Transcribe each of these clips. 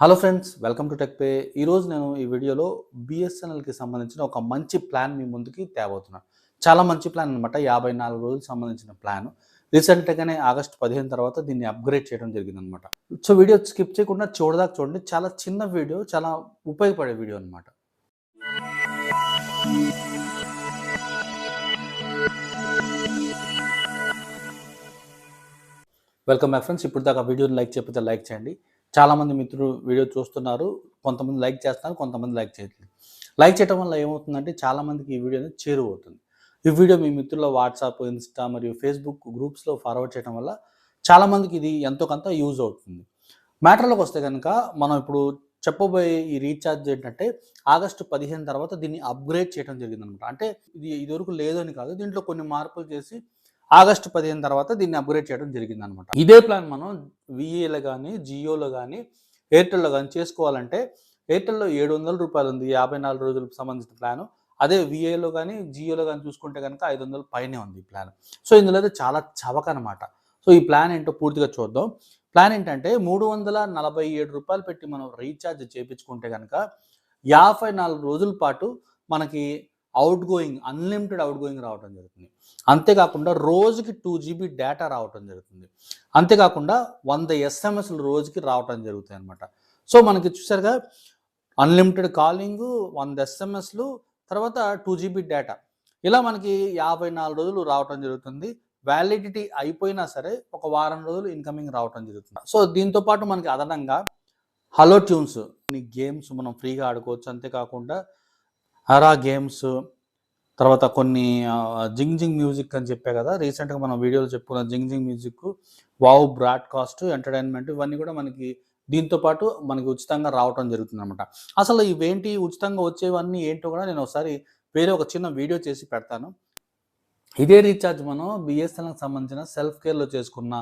Hello friends, welcome to tech pay. ఈరోజు నేను ఈ వీడియోలో బిఎస్ఎన్ఎల్కి సంబంధించిన ఒక మంచి ప్లాన్ మీ ముందుకి తేబోతున్నాను. చాలా మంచి ప్లాన్ అనమాట. 54 రోజులకు సంబంధించిన ప్లాన్. రీసెంట్గానే ఆగస్టు 15 తర్వాత దీన్ని అప్గ్రేడ్ చేయడం జరిగిందనమాట. సో వీడియో స్కిప్ చేయకుండా చూడదాకా చూడండి. చాలా చిన్న వీడియో, చాలా ఉపయోగపడే వీడియో అనమాట. Welcome back friends. ఇప్పుడు దాకా వీడియోని లైక్ చేయకపోతే లైక్ చేయండి. చాలామంది మిత్రులు వీడియో చూస్తున్నారు. కొంతమంది లైక్ చేస్తున్నారు, కొంతమంది లైక్ చేయట్లేదు. లైక్ చేయడం వల్ల ఏమవుతుందంటే చాలామందికి ఈ వీడియో అనేది చేరువవుతుంది. ఈ వీడియో మీ మిత్రుల వాట్సాప్, ఇన్స్టా మరియు ఫేస్బుక్ గ్రూప్స్లో ఫార్వర్డ్ చేయడం వల్ల చాలామందికి ఇది ఎంతో కొంత యూజ్ అవుతుంది. మ్యాటర్లోకి వస్తే కనుక మనం ఇప్పుడు చెప్పబోయే ఈ రీఛార్జ్ ఏంటంటే ఆగస్టు 15 తర్వాత దీన్ని అప్గ్రేడ్ చేయడం జరిగిందనమాట. అంటే ఇది ఇదివరకు లేదని కాదు, దీంట్లో కొన్ని మార్పులు చేసి ఆగస్టు 15 తర్వాత దీన్ని అప్గ్రేడ్ చేయడం జరిగిందనమాట. ఇదే ప్లాన్ మనం విఏలో కానీ, జియోలో కానీ, ఎయిర్టెల్లో కానీ చేసుకోవాలంటే ఎయిర్టెల్లో ₹700 ఉంది 54 రోజులకు సంబంధించిన ప్లాను. అదే విఏలో కానీ, జియోలో కానీ చూసుకుంటే కనుక 500 పైనే ఉంది ఈ ప్లాన్. సో ఇందులో అయితే చాలా చవక అనమాట. సో ఈ ప్లాన్ ఏంటో పూర్తిగా చూద్దాం. ప్లాన్ ఏంటంటే ₹347 పెట్టి మనం రీఛార్జ్ చేయించుకుంటే కనుక 54 రోజుల పాటు మనకి అన్లిమిటెడ్ అవుట్ గోయింగ్ రావడం జరుగుతుంది. అంతేకాకుండా రోజుకి 2 GB డేటా రావటం జరుగుతుంది. అంతేకాకుండా 100 SMS రోజుకి రావటం జరుగుతాయి అనమాట. సో మనకి చూసారుగా అన్లిమిటెడ్ కాలింగు, 100 SMSలు, తర్వాత 2 GB డేటా. ఇలా మనకి 54 రోజులు రావటం జరుగుతుంది. వ్యాలిడిటీ అయిపోయినా సరే ఒక వారం రోజులు ఇన్కమింగ్ రావటం జరుగుతుంది. సో దీంతో పాటు మనకి అదనంగా హలో ట్యూన్స్, కొన్ని గేమ్స్ మనం ఫ్రీగా ఆడుకోవచ్చు. అంతేకాకుండా హరా గేమ్స్, తర్వాత కొన్ని జింగ్ జింగ్ మ్యూజిక్ అని చెప్పే కదా, రీసెంట్గా మనం వీడియోలో చెప్పుకున్న జింగ్ జింగ్ మ్యూజిక్, వావ్ బ్రాడ్కాస్ట్, ఎంటర్టైన్మెంట్, ఇవన్నీ కూడా మనకి దీంతో పాటు మనకి ఉచితంగా రావటం జరుగుతుంది అనమాట. అసలు ఇవేంటి ఉచితంగా వచ్చేవన్నీ ఏంటో కూడా నేను ఒకసారి వేరే ఒక చిన్న వీడియో చేసి పెడతాను. ఇదే రీఛార్జ్ మనం బిఎస్ఎన్ఎల్కి సంబంధించిన సెల్ఫ్ కేర్లో చేసుకున్న,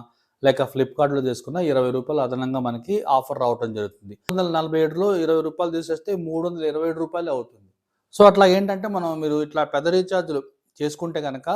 లేక ఫ్లిప్కార్ట్లో చేసుకున్న ₹20 అదనంగా మనకి ఆఫర్ రావటం జరుగుతుంది. 347లో ₹20 తీసేస్తే ₹327 అవుతుంది. సో అట్లా ఏంటంటే మీరు ఇట్లా పెద్ద రీఛార్జ్లు చేసుకుంటే కనుక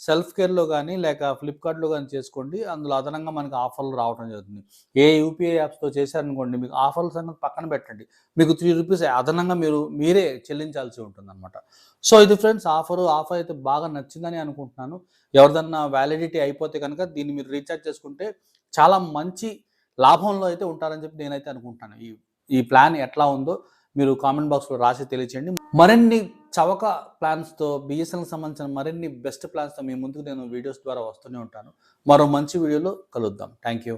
సెల్ఫ్ కేర్లో కానీ లేక ఫ్లిప్కార్ట్లో కానీ చేసుకోండి. అందులో అదనంగా మనకి ఆఫర్లు రావడం జరుగుతుంది. ఏ యూపీఐ యాప్స్తో చేశారనుకోండి, మీకు ఆఫర్ల సంగతి పక్కన పెట్టండి, మీకు ₹3 అదనంగా మీరే చెల్లించాల్సి ఉంటుందన్నమాట. సో ఇది ఫ్రెండ్స్ ఆఫర్ అయితే బాగా నచ్చిందని అనుకుంటున్నాను. ఎవరిదన్నా వ్యాలిడిటీ అయిపోతే కనుక దీన్ని మీరు రీఛార్జ్ చేసుకుంటే చాలా మంచి లాభంలో అయితే ఉంటారని చెప్పి నేనైతే అనుకుంటున్నాను. ఈ ప్లాన్ ఎట్లా ఉందో మీరు కామెంట్ బాక్స్లో రాసి తెలియచేయండి. మరిన్ని చవక ప్లాన్స్తో, బిఎస్ఎన్ఎల్కి సంబంధించిన మరిన్ని బెస్ట్ ప్లాన్స్తో మీ ముందుకు నేను వీడియోస్ ద్వారా వస్తూనే ఉంటాను. మరో మంచి వీడియోలో కలుద్దాం. Thank you.